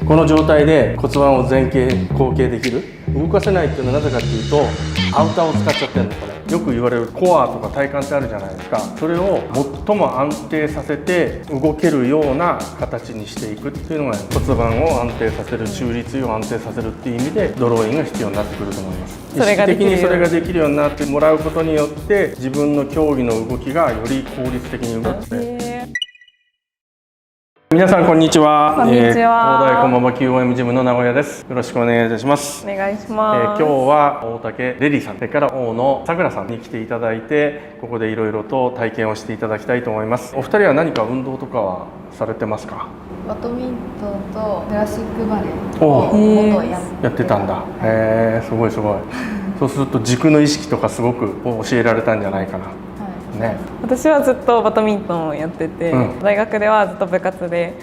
この状態で骨盤を前傾後傾できる。動かせないっていうのはなぜかっていうとアウターを使っちゃってるの。これよく言われるコアとか体幹ってあるじゃないですか。それを最も安定させて動けるような形にしていくっていうのが骨盤を安定させる、中立位を安定させるっていう意味でドローインが必要になってくると思います。意識的にそれができるようになってもらうことによって自分の競技の動きがより効率的に動く。皆さんこんにちは。こんにちは。大台駒場 QOM ジムの名古屋です。よろしくお願いいたします。お願いします。今日は大竹レディさん、それから大野さくらさんに来ていただいて、ここでいろいろと体験をしていただきたいと思います。お二人は何か運動とかはされてますか？バドミントンとクラシックバレエを元やってたんだ。すごいすごい。そうすると軸の意識とかすごく教えられたんじゃないかな。ね、私はずっとバドミントンをやってて、大学ではずっと部活で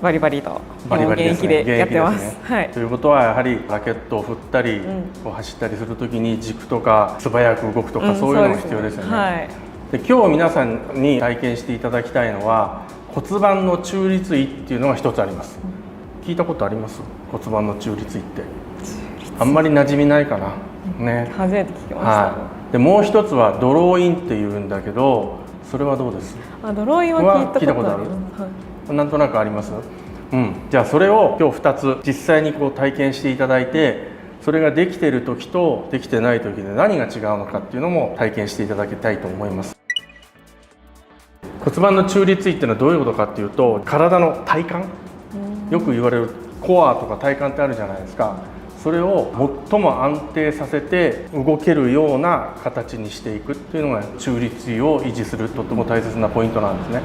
バリバリと現役でやってます。ということはやはりラケットを振ったり、走ったりするときに軸とか素早く動くとか、そういうのが必要ですよね。で今日皆さんに体験していただきたいのは骨盤の中立位っていうのが一つあります。聞いたことあります？骨盤の中立位ってあんまり馴染みないかな。ね、初めて聞きました。でもう一つはドローインっていうんだけど、それはどうです？ドローインは聞いたことある。なんとなくあります？じゃあそれを今日2つ実際に体験していただいて、それができている時とできてない時で何が違うのかっていうのも体験していただきたいと思います。骨盤の中立位っていうのはどういうことかっていうと、体の体幹、よく言われるコアとか体幹ってあるじゃないですか。それを最も安定させて動けるような形にしていくっていうのが中立位を維持するとても大切なポイントなんですね。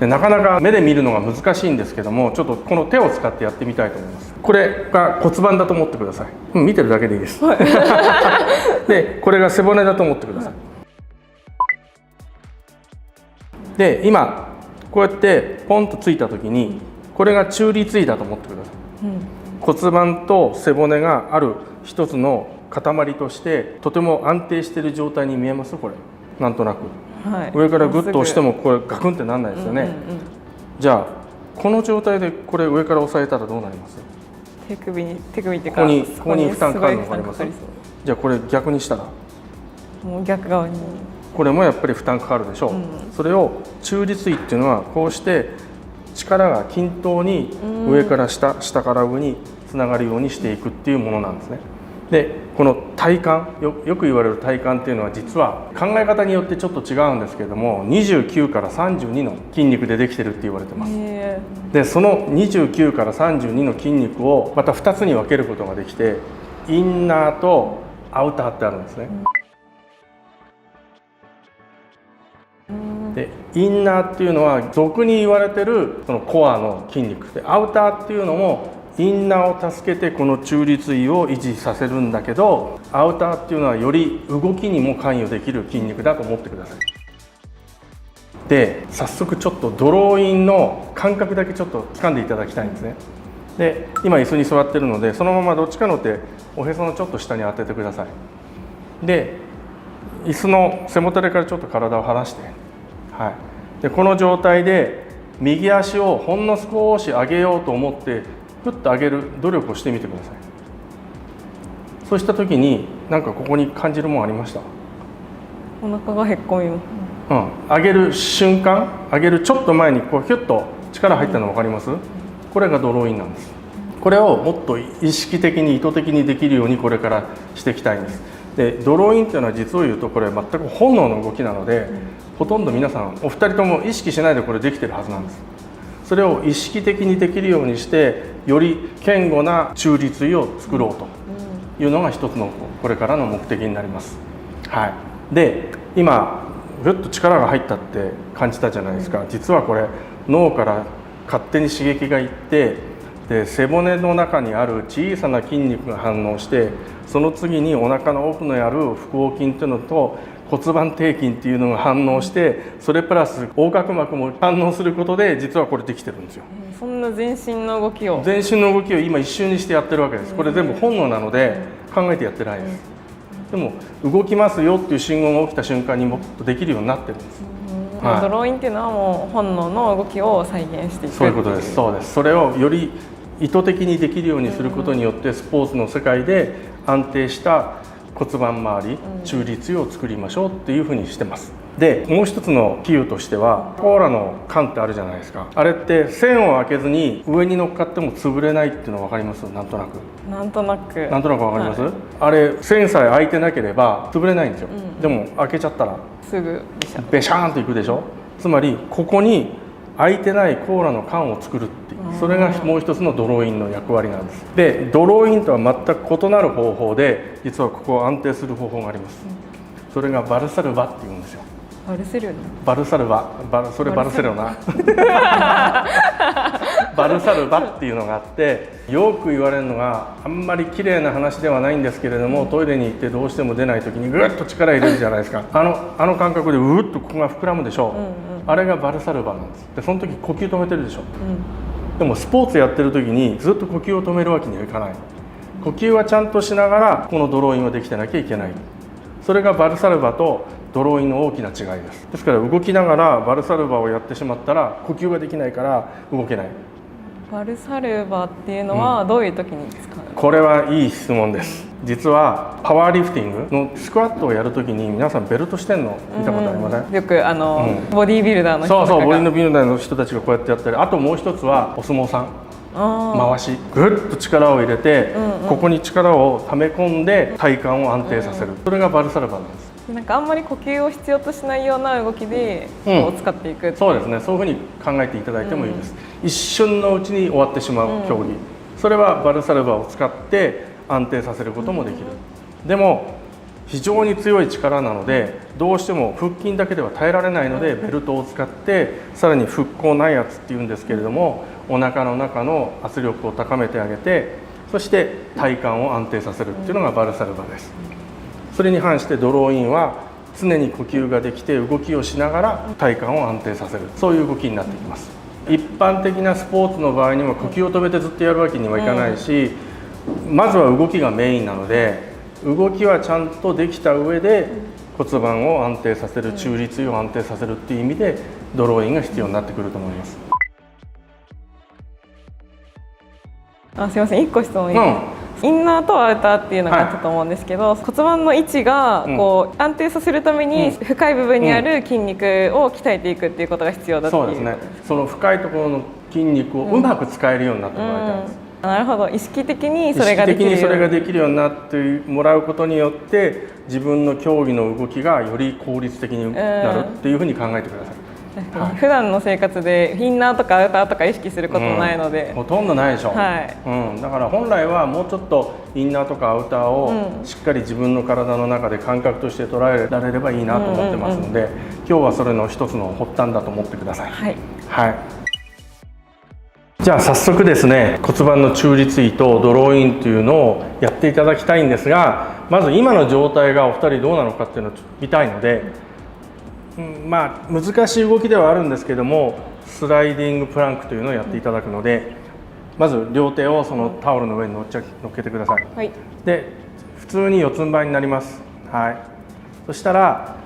でなかなか目で見るのが難しいんですけども、ちょっとこの手を使ってやってみたいと思います。これが骨盤だと思ってください。見てるだけでいいです。でこれが背骨だと思ってください。で今こうやってポンとついた時にこれが中立位だと思ってください。骨盤と背骨がある一つの塊としてとても安定している状態に見えます？これなんとなく、上からグッと押してもこれガクンってなんないですよね。じゃあこの状態でこれ上から押さえたらどうなります？手首っていうかここに負担かかるの分かります？じゃあこれ逆にしたらもう逆側にこれもやっぱり負担かかるでしょう。それを中立位っていうのはこうして力が均等に上から下、下から上につながるようにしていくっていうものなんですね。でこの体幹、よく言われる体幹っていうのは実は考え方によってちょっと違うんですけれども、29から32の筋肉でできてるって言われてます。でその29から32の筋肉をまた2つに分けることができて、インナーとアウターってあるんですね。でインナーっていうのは俗に言われてるそのコアの筋肉で、アウターっていうのもインナーを助けてこの中立位を維持させるんだけど、アウターっていうのはより動きにも関与できる筋肉だと思ってください。で早速ちょっとドローインの感覚だけちょっと掴んでいただきたいんですね。で今椅子に座ってるのでそのままどっちかの手おへそのちょっと下に当ててください。で椅子の背もたれからちょっと体を離して、でこの状態で右足をほんの少し上げようと思ってふっと上げる努力をしてみてください。そうした時に何かここに感じるものありました？お腹がへっこみます。上げる瞬間、上げるちょっと前にこうヒュッと力入ったの分かります？これがドローインなんです。これをもっと意識的に意図的にできるようにこれからしていきたいんです。でドローインっていうのは実を言うとこれ全く本能の動きなので、ほとんど皆さんお二人とも意識しないでこれできてるはずなんです。それを意識的にできるようにしてより堅固な中立位を作ろうというのが一つのこれからの目的になります。で今ぐっと力が入ったって感じたじゃないですか。実はこれ脳から勝手に刺激がいって、で背骨の中にある小さな筋肉が反応して、その次にお腹の奥にある腹横筋というのと骨盤底筋っていうのが反応して、それプラス横隔膜も反応することで実はこれできてるんですよ。そんな全身の動きを今一瞬にしてやってるわけです。これ全部本能なので考えてやってないです。でも動きますよっていう信号が起きた瞬間にもっとできるようになってるんです。ドローインっていうのはもう本能の動きを再現していく。そういうことです。そうです。それをより意図的にできるようにすることによってスポーツの世界で安定した骨盤周り、中立位を作りましょうっていうふうにしてます。でもう一つの比喩としてはコーラの缶ってあるじゃないですか。あれって栓を開けずに上に乗っかっても潰れないっていうの分かります？なんとなく分かります？あれ栓さえ開いてなければ潰れないんですよ、でも開けちゃったらすぐベシャーンといくでしょ。つまりここに開いてないコーラの缶を作るっていう、それがもう一つのドローインの役割なんです。でドローインとは全く異なる方法で実はここを安定する方法があります。それがバルサルバっていうんですよ。バルサルバ、それバルセロナバルサルバっていうのがあって、よく言われるのがあんまり綺麗な話ではないんですけれども、トイレに行ってどうしても出ない時にぐっと力入れるじゃないですか。あの感覚でうっとここが膨らむでしょ、あれがバルサルバなんです。でその時呼吸止めてるでしょ、でもスポーツやってる時にずっと呼吸を止めるわけにはいかない。呼吸はちゃんとしながらこのドローインはできてなきゃいけない。それがバルサルバとドローインの大きな違いです。ですから動きながらバルサルバをやってしまったら呼吸ができないから動けない。バルサルバっていうのはどういう時に使う？これはいい質問です。実はパワーリフティングのスクワットをやるときに皆さんベルトしてんの見たことありません？よくボディービルダーの人とかそうボディービルダーの人たちがこうやってやったり、あともう一つはお相撲さん回しぐっと力を入れて、ここに力を溜め込んで体幹を安定させる、それがバルサルバなんです。なんかあんまり呼吸を必要としないような動きで使っていく、そうですね、そういうふうに考えていただいてもいいです、一瞬のうちに終わってしまう競技、それはバルサルバを使って安定させることもできる、でも非常に強い力なのでどうしても腹筋だけでは耐えられないので、ベルトを使ってさらに腹向内圧っていうんですけれども、お腹の中の圧力を高めてあげて、そして体幹を安定させるっていうのがバルサルバです。それに反してドローインは常に呼吸ができて動きをしながら体幹を安定させる、そういう動きになってきます。一般的なスポーツの場合には呼吸を止めてずっとやるわけにはいかないし、まずは動きがメインなので動きはちゃんとできた上で骨盤を安定させる、中立位を安定させるっていう意味でドローインが必要になってくると思います。すいません、1個質問いいですか？インナーとアウターっていうのがあったと思うんですけど、骨盤の位置がこう安定させるために深い部分にある筋肉を鍛えていくっていうことが必要だっていう。そうですね。その深いところの筋肉をうまく使えるようになってもらいたいです。なるほど、意識的にそれができるようになってもらうことによって自分の競技の動きがより効率的になるっていうふうに考えてください。普段の生活でインナーとかアウターとか意識することないので、ほとんどないでしょ、だから本来はもうちょっとインナーとかアウターをしっかり自分の体の中で感覚として捉えられればいいなと思ってますので、今日はそれの一つの発端だと思ってください。じゃあ早速ですね、骨盤の中立位とドローインというのをやっていただきたいんですが、まず今の状態がお二人どうなのかっていうのを見たいので、難しい動きではあるんですけども、スライディングプランクというのをやっていただくので、まず両手をそのタオルの上に乗っけてください。で普通に四つん這いになります。そしたら、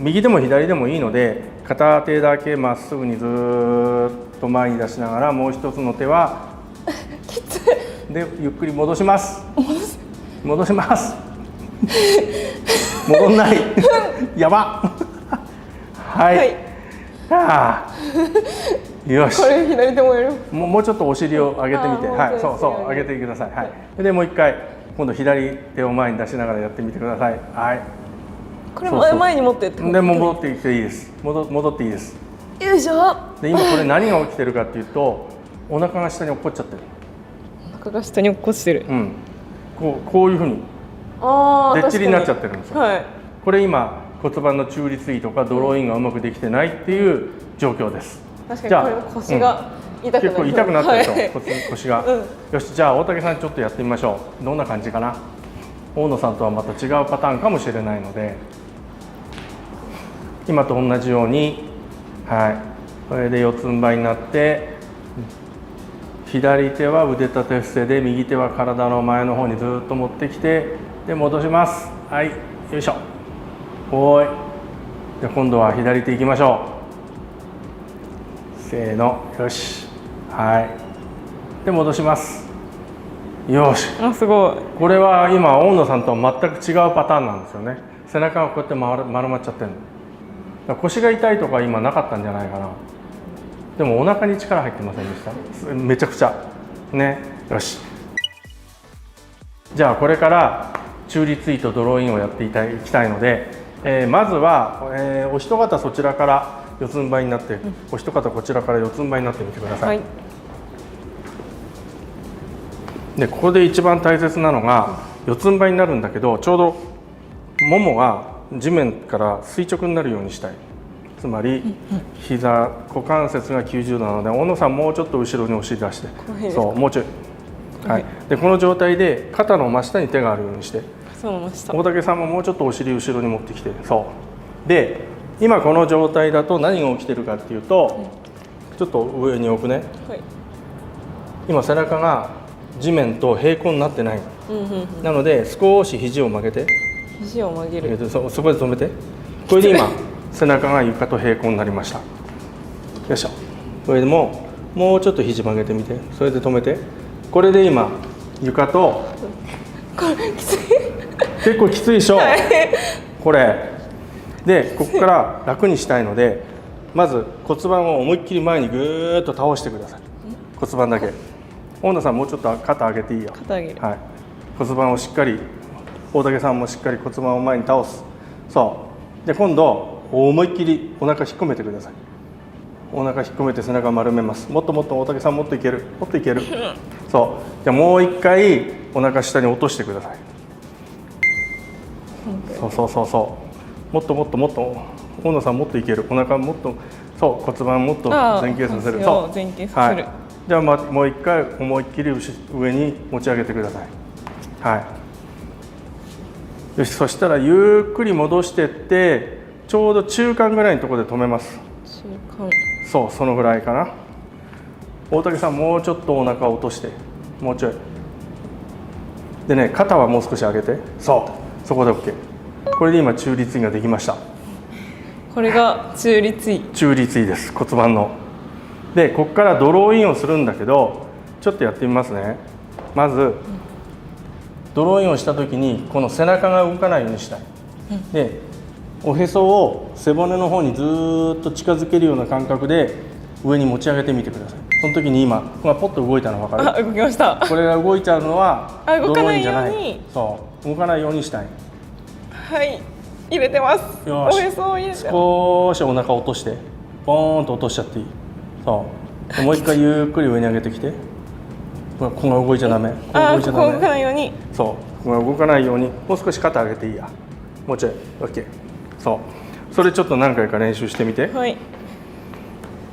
右でも左でもいいので片手だけまっすぐにずっと前に出しながら、もう一つの手はでゆっくり戻します。戻します戻んないやばよし、これ左手もやる。もうちょっとお尻を上げてみて、そう上げてください。でもう一回今度左手を前に出しながらやってみてください。これ前に持ってってこと？でも戻ってきていいです。戻っていいです。よいしょ。で今これ何が起きてるかっていうと、お腹が下に落っこっちゃってる。お腹が下に落っこちてる。こういうふうにでっちりになっちゃってるんですよ。これ今骨盤の中立位とかドローインがうまくできてないっていう状況です。確かにこれ腰が痛くなる。結構痛くなってるでしょ、腰が。よし、じゃあ大竹さんちょっとやってみましょう。どんな感じかな。大野さんとはまた違うパターンかもしれないので、今と同じように、これで四つん這いになって、左手は腕立て伏せで右手は体の前の方にずっと持ってきて、で戻します。よいしょ。で今度は左手いきましょう。せーの、よし。で戻します。よし、あ、すごい。これは今大野さんとは全く違うパターンなんですよね。背中がこうやって丸まっちゃってるの。だから腰が痛いとか今なかったんじゃないかな。でもお腹に力入ってませんでした？めちゃくちゃね。よし、じゃあこれから中立位とドローインをやっていきたいので、まずは、お一方そちらから四つん這いになって、お一方こちらから四つん這いになってみてください。はい。でここで一番大切なのが四つん這いになるんだけど、ちょうどももが地面から垂直になるようにしたい。つまり膝股関節が90度なので、大野さんもうちょっと後ろに押し出して、そうもうちょい、はい、でこの状態で肩の真下に手があるようにして、そうました。大竹さんももうちょっとお尻後ろに持ってきて、そうで今この状態だと何が起きてるかっていうと、ちょっと上に置くね、はい。今背中が地面と平行になってない、なので少し肘を曲げて、肘を曲げる。そこで止めて、これで今背中が床と平行になりました。よいしょ。これでもうちょっと肘曲げてみて、それで止めて、これで今床と、これきつい。結構きついでしょ、これでここから楽にしたいので、まず骨盤を思いっきり前にぐーっと倒してください。骨盤だけ。大野さんもうちょっと肩上げていいよ。肩上げる。はい、骨盤をしっかり、大竹さんもしっかり骨盤を前に倒す。そうで今度思いっきりお腹引っ込めてください。お腹引っ込めて背中丸めます。もっともっと大竹さんもっといける、もっといける。そうじゃあもう一回お腹下に落としてください。そうもっともっともっと、大野さんもっといける、お腹もっと、そう骨盤もっと前傾させる。そう前傾させる。はい、じゃあもう一回思いっきり上に持ち上げてください。はい、よし、そしたらゆっくり戻してって、ちょうど中間ぐらいのところで止めます。中間。そう、そのぐらいかな。大竹さんもうちょっとお腹を落として、もうちょいでね、肩はもう少し上げて、そうそこで OK。 これで今中立位ができました。これが中立位。中立位です、骨盤の。でここからドローインをするんだけど、ちょっとやってみますね。まずドローインをした時にこの背中が動かないようにしたい。でおへそを背骨の方にずーっと近づけるような感覚で上に持ち上げてみてください。その時に今ここがポッと動いたの分かる？あ、動きました。これが動いちゃうのはドローインじゃない。動かないように。そう動かないようにしたい。はい、入れてます。よし、おへそを入れてます。少しお腹落としてポーンと落としちゃっていい。そうもう一回ゆっくり上に上げてきて、ここが動いちゃダメ。ここが動いちゃダメ。ここ動かないように。そうここが動かないように、もう少し肩上げていいや。もうちょい OK。 そうそれちょっと何回か練習してみて。はい。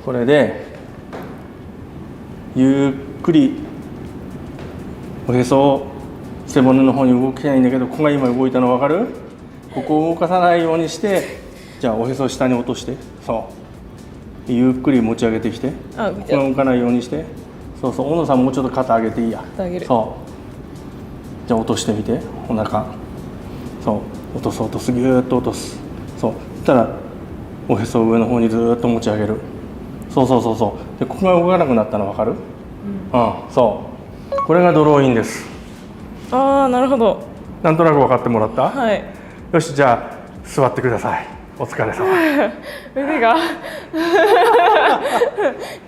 これでゆっくりおへそを背骨の方に動きないんだけど、ここが今動いたの分かる？ここを動かさないようにして、じゃあおへそを下に落として、そうゆっくり持ち上げてきて、ここが動かないようにして、そう小野さんもうちょっと肩上げていいや。上げる。そうじゃあ落としてみて、お腹、そう落とす落とす、ぎゅーっと落とす。そうそしたらおへそを上の方にずーっと持ち上げる。そうでここが動かなくなったの分かる？そうこれがドローインです。ああ、なるほど。なんとなく分かってもらった？はい。よし、じゃあ座ってください。お疲れ様。腕が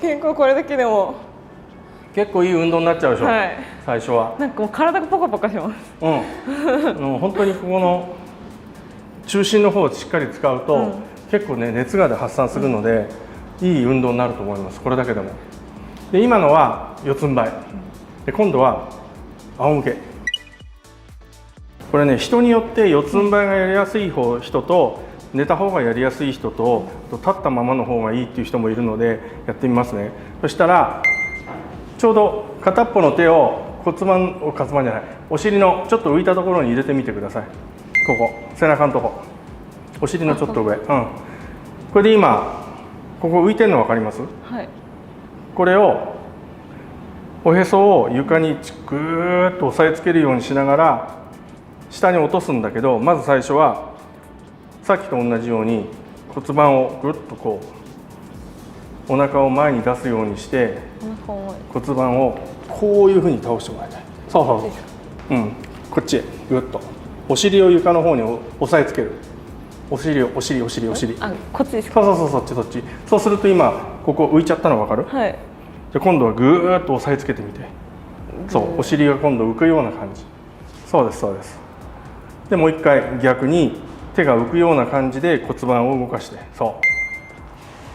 結構これだけでも結構いい運動になっちゃうでしょ、はい、最初は。なんかもう体がポカポカします。本当にここの中心の方をしっかり使うと、結構ね熱が発散するので、いい運動になると思います、これだけでも。で今のは四つん這いで、今度は仰向け。これね、人によって四つん這いがやりやすい人と寝た方がやりやすい人と立ったままの方がいいっていう人もいるので、やってみますね。そしたらちょうど片っぽの手を骨盤じゃない、お尻のちょっと浮いたところに入れてみてください。ここ背中のとこ、お尻のちょっと上、これで今ここ浮いてるの分かります？はい。これをおへそを床にぐーっと押さえつけるようにしながら下に落とすんだけど、まず最初はさっきと同じように骨盤をぐっとこうお腹を前に出すようにして、骨盤をこういうふうに倒してもらいたい。そうそうそう、こっちへぐっとお尻を床の方に押さえつける。お尻をお尻お尻お尻、あ、こっちですか？そうそっちそっち。そうすると今ここ浮いちゃったの分かる？はい。じゃ今度はぐーっと押さえつけてみて、そうお尻が今度浮くような感じ。そうですそうです。でもう一回逆に手が浮くような感じで骨盤を動かして、そ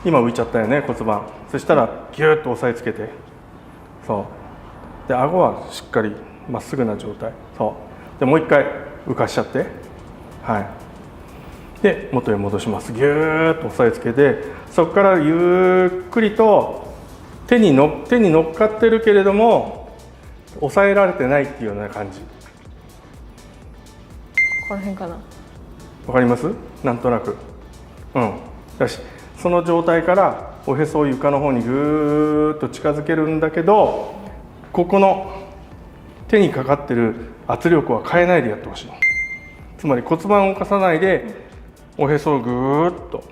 う今浮いちゃったよね骨盤。そしたらギューッと押さえつけて、そうで顎はしっかりまっすぐな状態。そうでもう一回浮かしちゃって、はいで元へ戻します。ギューッと押さえつけて、そこからゆっくりと手に乗っかってるけれども抑えられてないっていうような感じ。この辺かな。わかります？なんとなく。よし、その状態からおへそを床の方にぐーっと近づけるんだけど、ここの手にかかってる圧力は変えないでやってほしい。つまり骨盤を動かさないでおへそをぐーっと、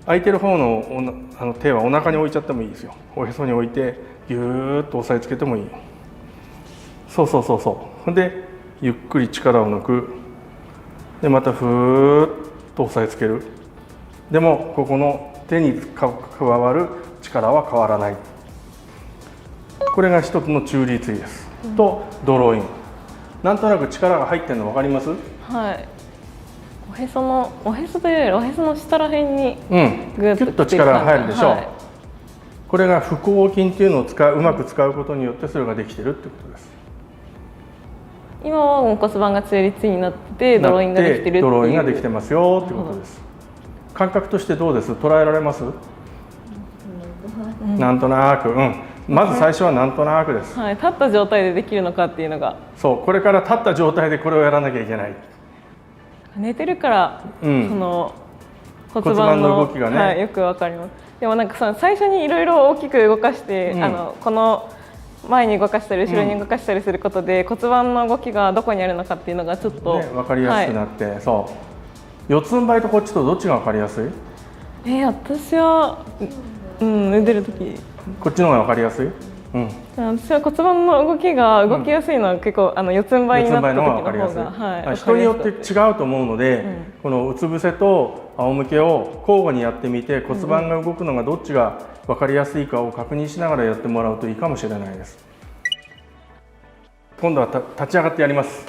空いてる方の手はお腹に置いちゃってもいいですよ。おへそに置いてぎゅーっと押さえつけてもいい。そうほんでゆっくり力を抜く。でまたふーっと押さえつける。でもここの手に加わる力は変わらない。これが一つの中立位です、とドローイン。なんとなく力が入ってるの分かります？はい。おへそというよりおへその下ら辺にギュッと力が入るでしょう、はい、これが腹横筋っていうのをうまく使うことによってそれができてるってことです。今は骨盤が中立になってドローインができてるっていう。ドローインができてますよってことです。感覚としてどうです？捉えられます？なんとなく、まず最初はなんとなくです、はい、立った状態でできるのかっていうのが。そうこれから立った状態でこれをやらなきゃいけない。寝てるから、その骨盤の動きがね、はい、よくわかります。でもなんか最初にいろいろ大きく動かして、この前に動かしたり後ろに動かしたりすることで、骨盤の動きがどこにあるのかっていうのがちょっと、分かりやすくなって、そう四つん這いとこっちとどっちが分かりやすい？私は、寝てる時こっちの方が分かりやすい？私は骨盤の動きが動きやすいのは結構四つん這いになった時の方が人によって違うと思うので、このうつ伏せと仰向けを交互にやってみて骨盤が動くのがどっちが分かりやすいかを確認しながらやってもらうといいかもしれないです。今度は立ち上がってやります。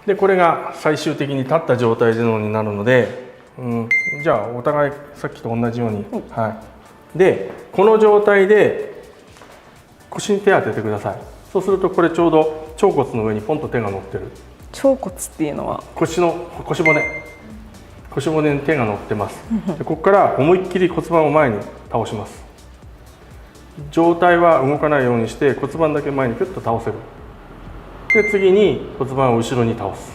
でこれが最終的に立った状態でのになるので、じゃあお互いさっきと同じように、でこの状態で腰に手を当ててください。そうするとこれちょうど腸骨の上にポンと手が乗ってる。腸骨っていうのは腰骨に手が乗ってます。でここから思いっきり骨盤を前に倒します。上体は動かないようにして骨盤だけ前にピュッと倒せる。で次に骨盤を後ろに倒す。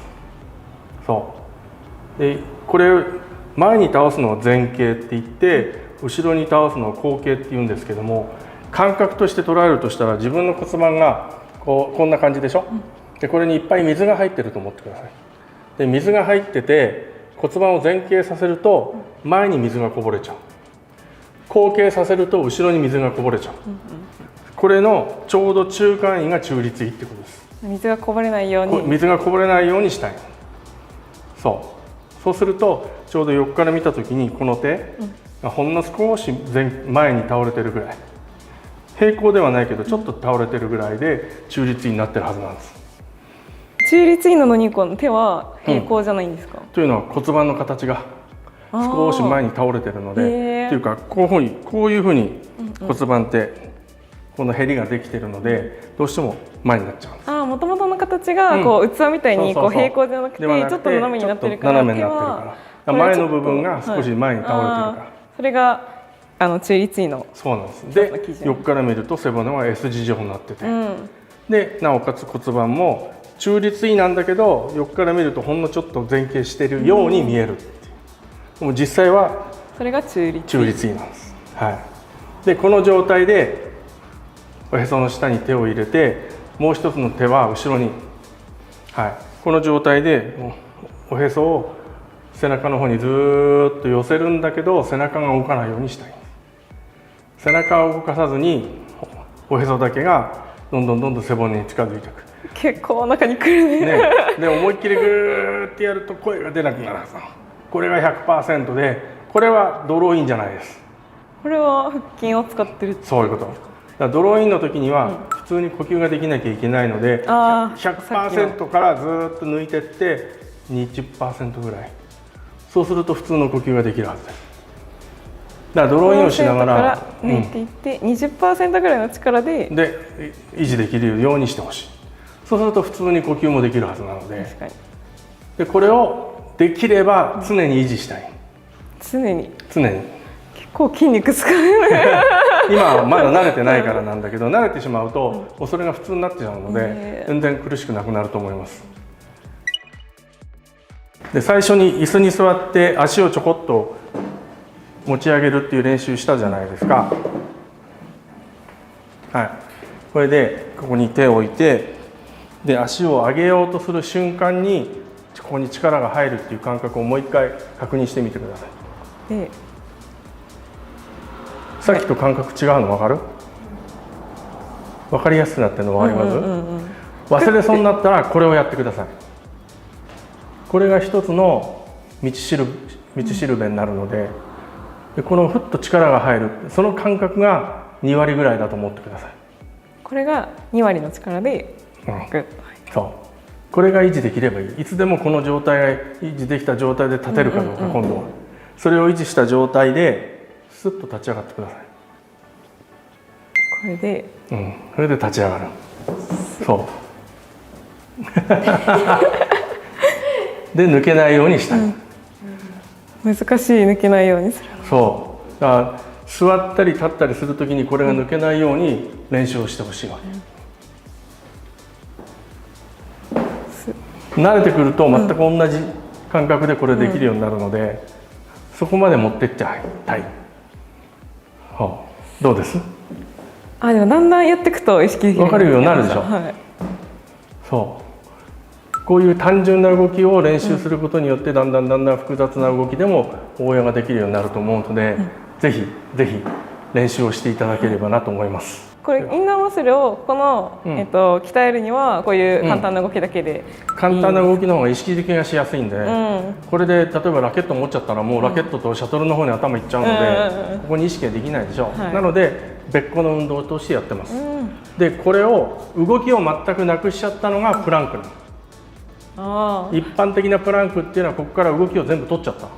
そうでこれ前に倒すのは前傾って言って、後ろに倒すのは後傾って言うんですけども、感覚として捉えるとしたら自分の骨盤がこんな感じでしょ。でこれにいっぱい水が入ってると思ってください。で水が入ってて骨盤を前傾させると前に水がこぼれちゃう。後傾させると後ろに水がこぼれちゃう。これのちょうど中間位が中立位ってことです。水がこぼれないように。水がこぼれないようにしたい。そうするとちょうど横から見た時にこの手がほんの少し前に倒れてるぐらい、平行ではないけどちょっと倒れてるぐらいで中立位になってるはずなんです。中立位なのにこの手は平行じゃないんですか？というのは骨盤の形が少し前に倒れてるので、というかこういうふうに骨盤ってこのへりができてるのでどうしても前になっちゃうんです。もともとの形がこう器みたいにこう平行じゃなくてちょっと斜めになってるから、斜めになってるから前の部分が少し前に倒れてるから、それが中立位の。そうなんです。で横から見ると背骨は S 字状になってて、でなおかつ骨盤も中立位なんだけど横から見るとほんのちょっと前傾してるように見えるっていう。でも実際はそれが中立位なんです。でこの状態でおへその下に手を入れて、もう一つの手は後ろに、この状態でおへそを背中の方にずーっと寄せるんだけど背中が動かないようにしたい。背中を動かさずにおへそだけがどんどん背骨に近づいていく。結構お腹にくるね。ね、で思いっきりグーってやると声が出なくなるはずなの。これが 100% で、これはドローインじゃないです。これは腹筋を使ってる。そういうこと。だからドローインの時には普通に呼吸ができなきゃいけないので、100% からずっと抜いてって20% ぐらい。そうすると普通の呼吸ができるはずです。だからドローインをしながら抜いていって、20% ぐらいの力で維持できるようにしてほしい。そうすると普通に呼吸もできるはずなので、確かに。でこれをできれば常に維持したい。常に結構筋肉使うね。今はまだ慣れてないからなんだけど、慣れてしまうともうそれが普通になっちゃうので、全然苦しくなくなると思います。で最初に椅子に座って足をちょこっと持ち上げるっていう練習したじゃないですか。はい、これでここに手を置いて、で足を上げようとする瞬間にここに力が入るっていう感覚をもう一回確認してみてください。でさっきと感覚違うの分かる？分かりやすくなってるの分かります？忘れそうになったらこれをやってください。これが一つの道しるべになるので、このふっと力が入るその感覚が2割ぐらいだと思ってください。これが2割の力でグッと、そうこれが維持できればいい。いつでもこの状態が維持できた状態で立てるかどうか、今度はそれを維持した状態でスッと立ち上がってください。これで、それで立ち上がる。そうで抜けないようにしたい、難しい、抜けないようにする。そうだから座ったり立ったりするときにこれが抜けないように練習をしてほしいわけ、慣れてくると全く同じ感覚でこれできるようになるので、そこまで持ってっちゃいたい。どうです？でもだんだんやっていくと意識できる分かるようになるでしょ、そうこういう単純な動きを練習することによってだんだん複雑な動きでも応用ができるようになると思うので、ぜひ練習をしていただければなと思います。これインナーマッスルをこの、鍛えるにはこういう簡単な動きだけで、簡単な動きの方が意識的がしやすいんで、これで例えばラケット持っちゃったらもうラケットとシャトルの方に頭いっちゃうので、ここに意識ができないでしょ、なので別個の運動としてやってます。でこれを動きを全くなくしちゃったのがプランクなの。一般的なプランクっていうのはここから動きを全部取っちゃった、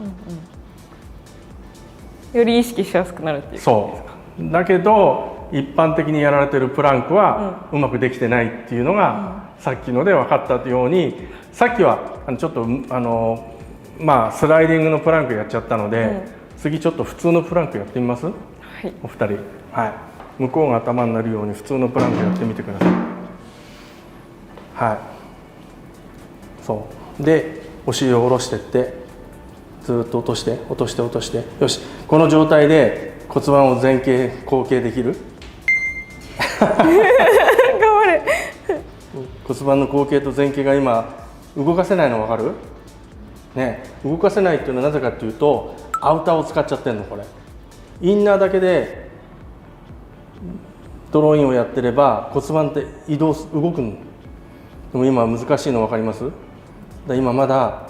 より意識しやすくなるっていう。そうだけど一般的にやられてるプランクはうまくできてないっていうのが、さっきので分かったように、さっきはちょっとスライディングのプランクやっちゃったので、次ちょっと普通のプランクやってみます？お二人、向こうが頭になるように普通のプランクやってみてください。そうでお尻を下ろしてってずっと落としてよし、この状態で骨盤を前傾後傾できる？頑張れ。骨盤の後傾と前傾が今動かせないの分かる？ね、動かせないっていうのはなぜかっていうとアウターを使っちゃってるの。これインナーだけでドローインをやってれば骨盤って動くの。でも今難しいの分かります？今まだ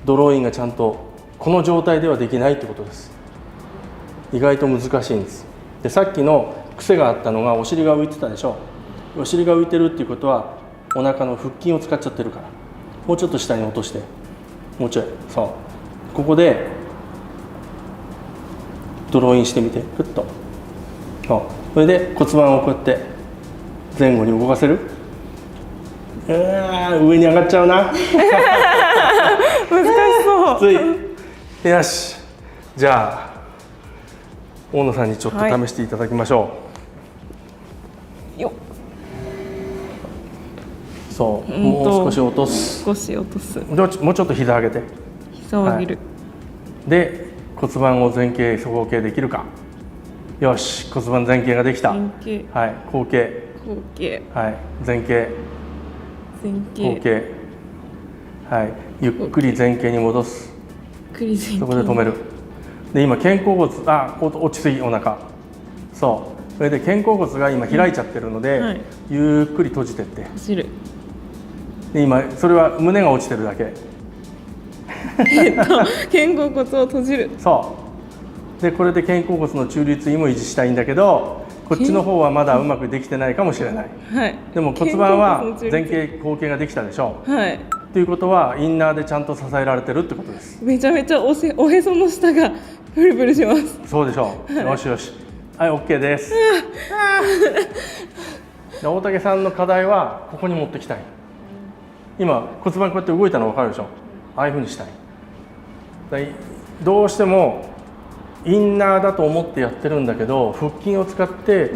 ドローインがちゃんとこの状態ではできないってことです。意外と難しいんです。でさっきの癖があったのがお尻が浮いてたでしょ。お尻が浮いてるっていうことはお腹の腹筋を使っちゃってるから、もうちょっと下に落として、もうちょい、そうここでドローインしてみて、ふっと、それで骨盤をこうやって前後に動かせる？上に上がっちゃうな。難しそう。きつい。よし、じゃあ大野さんにちょっと試していただきましょう。そう、もう少し落とす。少し落とす。もうちょっと膝上げて。膝を上げる。で骨盤を前傾後傾できるか。よし、骨盤前傾ができた。後傾。後傾。前傾。後傾。ゆっくり前傾に戻す。そこで止める。で今肩甲骨落ちすぎ、お腹そうそれで肩甲骨が今開いちゃってるので、はい、ゆっくり閉じてって閉じる。で今それは胸が落ちてるだけ肩甲骨を閉じる。そうでこれで肩甲骨の中立位も維持したいんだけど、こっちの方はまだうまくできてないかもしれない、はい、でも骨盤は前傾後傾ができたでしょう、はい、ということはインナーでちゃんと支えられてるってことです。めちゃめちゃおへその下がプルプルします。そうでしょう、よしよし、はい OK ですで大竹さんの課題はここに持ってきたい。今骨盤こうやって動いたの分かるでしょ。ああいうふうにしたい。どうしてもインナーだと思ってやってるんだけど、腹筋を使って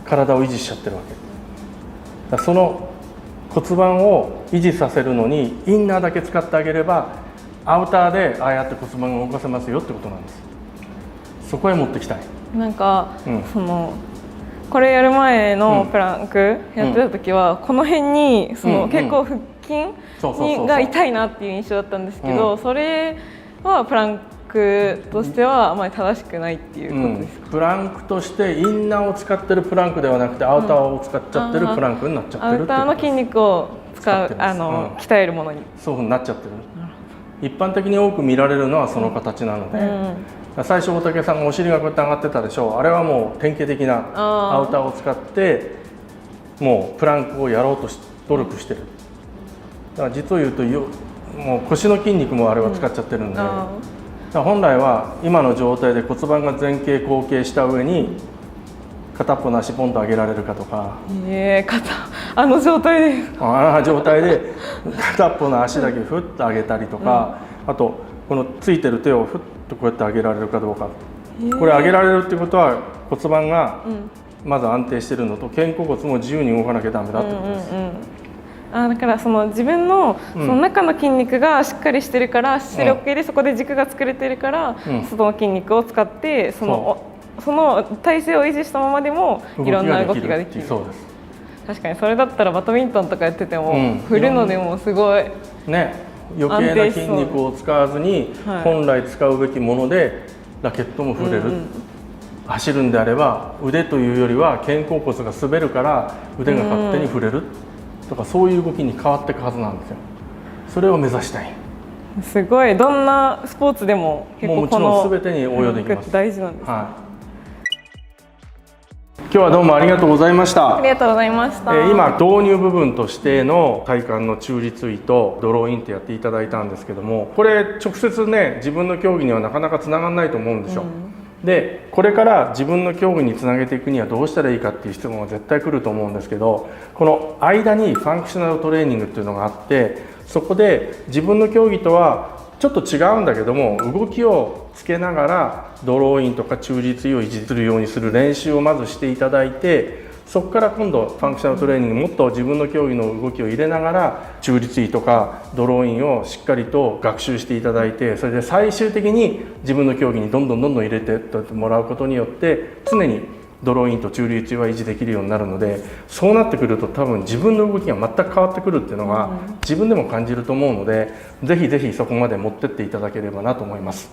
体を維持しちゃってるわけ。だからその骨盤を維持させるのにインナーだけ使ってあげれば、アウターでああやって骨盤を動かせますよってことなんです。そこへ持ってきたい。なんか、これやる前のプランクやってた時は、この辺に結構腹筋が痛いなっていう印象だったんですけど、それはプランクとしてはあまり正しくないっていうことですか？プランクとしてインナーを使ってるプランクではなくて、アウターを使っちゃってるプランクになっちゃってるっていうことです。アウターの筋肉を鍛えるものにそういうふうになっちゃってる。一般的に多く見られるのはその形なので、最初大竹さんがお尻がこうやって上がってたでしょう。あれはもう典型的なアウターを使ってもうプランクをやろうと努力してる。だから実を言うともう腰の筋肉もあれは使っちゃってるんで、本来は今の状態で骨盤が前傾後傾した上に片っぽの足ポンと上げられるかとか、あの状態で片っぽの足だけふっと上げたりとか、あとこのついてる手をふっとこうやって上げられるかどうか。これ上げられるってことは骨盤がまず安定してるのと、肩甲骨も自由に動かなきゃダメだってことです。だから自分のその中の筋肉がしっかりしてるから、姿勢 OK でそこで軸が作れてるから、外の筋肉を使ってその体勢を維持したままでもいろんな動きができる。そうです。確かにそれだったらバドミントンとかやってても、振るのでもすごいね、余計な筋肉を使わずに本来使うべきものでラケットも振れる。走るんであれば腕というよりは肩甲骨が滑るから腕が勝手に振れるとか、そういう動きに変わっていくはずなんですよ。それを目指したい。すごい、どんなスポーツでも結構このもちろん全てに応用できます。大事なんです。今日はどうもありがとうございました。ありがとうございました。今導入部分としての体幹の中立位とドローインってやっていただいたんですけども、これ直接ね自分の競技にはなかなかつながらないと思うんですよ。でこれから自分の競技につなげていくにはどうしたらいいかっていう質問は絶対来ると思うんですけど、この間にファンクショナルトレーニングっていうのがあって、そこで自分の競技とはちょっと違うんだけども動きをつけながらドローインとか中立位を維持するようにする練習をまずしていただいて、そこから今度ファンクショナルトレーニングもっと自分の競技の動きを入れながら中立位とかドローインをしっかりと学習していただいて、それで最終的に自分の競技にどんどん入れてもらうことによって常にドローインと中立位は維持できるようになるので、そうなってくると多分自分の動きが全く変わってくるっていうのが自分でも感じると思うので、ぜひぜひそこまで持ってっていただければなと思います。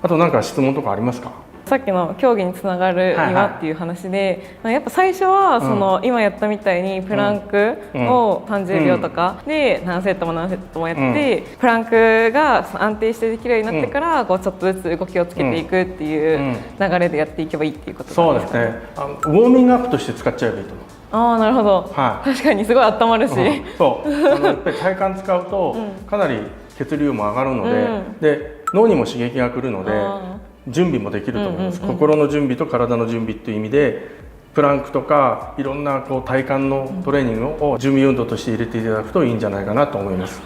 あと何か質問とかありますか？さっきの競技につながるにはっていう話で、やっぱ最初は今やったみたいにプランクを30秒とかで何セットも何セットもやって、プランクが安定してできるようになってからちょっとずつ動きをつけていくっていう流れでやっていけばいいっていうことですかね。そうですね。ウォーミングアップとして使っちゃえばいいと思う。なるほど。確かにすごい温まるし、そうやっぱり体幹使うとかなり血流も上がるので、脳にも刺激が来るので準備もできると思います。心の準備と体の準備っていう意味でプランクとかいろんな体幹のトレーニングを準備運動として入れていただくといいんじゃないかなと思います。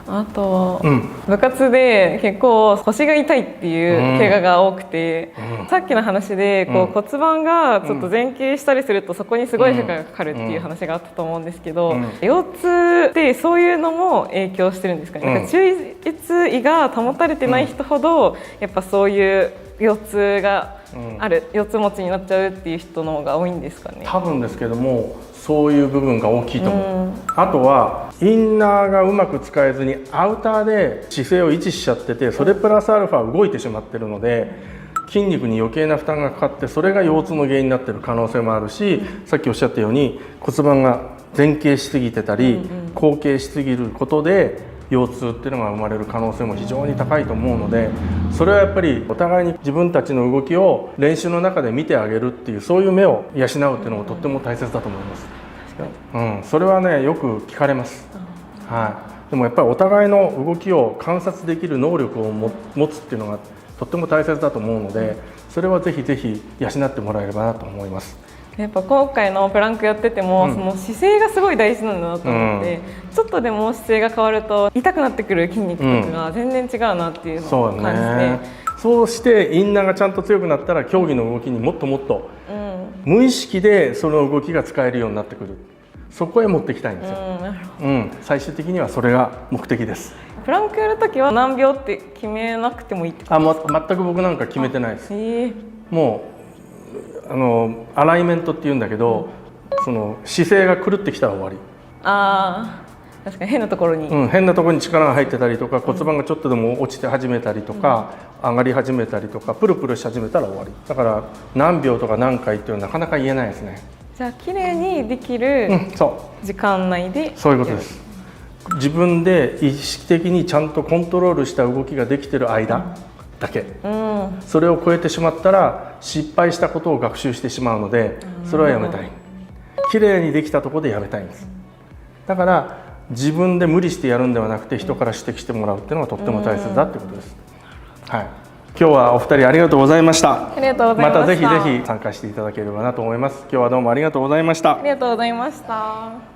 あと、部活で結構腰が痛いっていう怪我が多くて、さっきの話で骨盤がちょっと前傾したりするとそこにすごい負荷がかかるっていう話があったと思うんですけど、腰痛ってそういうのも影響してるんですかね。なんか中立位が保たれてない人ほどやっぱそういう腰痛がある、腰痛持ちになっちゃうっていう人の方が多いんですかね。多分ですけどもそういう部分が大きいと思う。あとはインナーがうまく使えずにアウターで姿勢を維持しちゃってて、それプラスアルファ動いてしまってるので、筋肉に余計な負担がかかってそれが腰痛の原因になっている可能性もあるし、さっきおっしゃったように骨盤が前傾しすぎてたり後傾しすぎることで腰痛っていうのが生まれる可能性も非常に高いと思うので、それはやっぱりお互いに自分たちの動きを練習の中で見てあげるっていう、そういう目を養うっていうのもとっても大切だと思います。それはねよく聞かれます。でもやっぱりお互いの動きを観察できる能力を持つっていうのがとっても大切だと思うので、それはぜひぜひ養ってもらえればなと思います。やっぱ今回のプランクやってても、その姿勢がすごい大事なんだなと思って、ちょっとでも姿勢が変わると痛くなってくる筋肉とかが全然違うなっていうのを感じて、そうしてインナーがちゃんと強くなったら競技の動きにもっともっと無意識でその動きが使えるようになってくる、そこへ持っていきたいんですよ。最終的にはそれが目的です。プランクやるときは何秒って決めなくてもいいってことですか？全く僕なんか決めてないです。もうアライメントっていうんだけど、その姿勢が狂ってきたら終わり。確かに変なところに、変なところに力が入ってたりとか、骨盤がちょっとでも落ちて始めたりとか、上がり始めたりとか、プルプルし始めたら終わり。だから何秒とか何回っていうのはなかなか言えないですね。じゃあ綺麗にできる時間内で、そういうことです。自分で意識的にちゃんとコントロールした動きができてる間だけ、それを超えてしまったら失敗したことを学習してしまうので、それはやめたい。綺麗にできたところでやめたいんです。だから自分で無理してやるんではなくて、人から指摘してもらうっていうのがとっても大切だってことです。今日はお二人ありがとうございました。ありがとうございました。またぜひぜひ参加していただければなと思います。今日はどうもありがとうございました。ありがとうございました。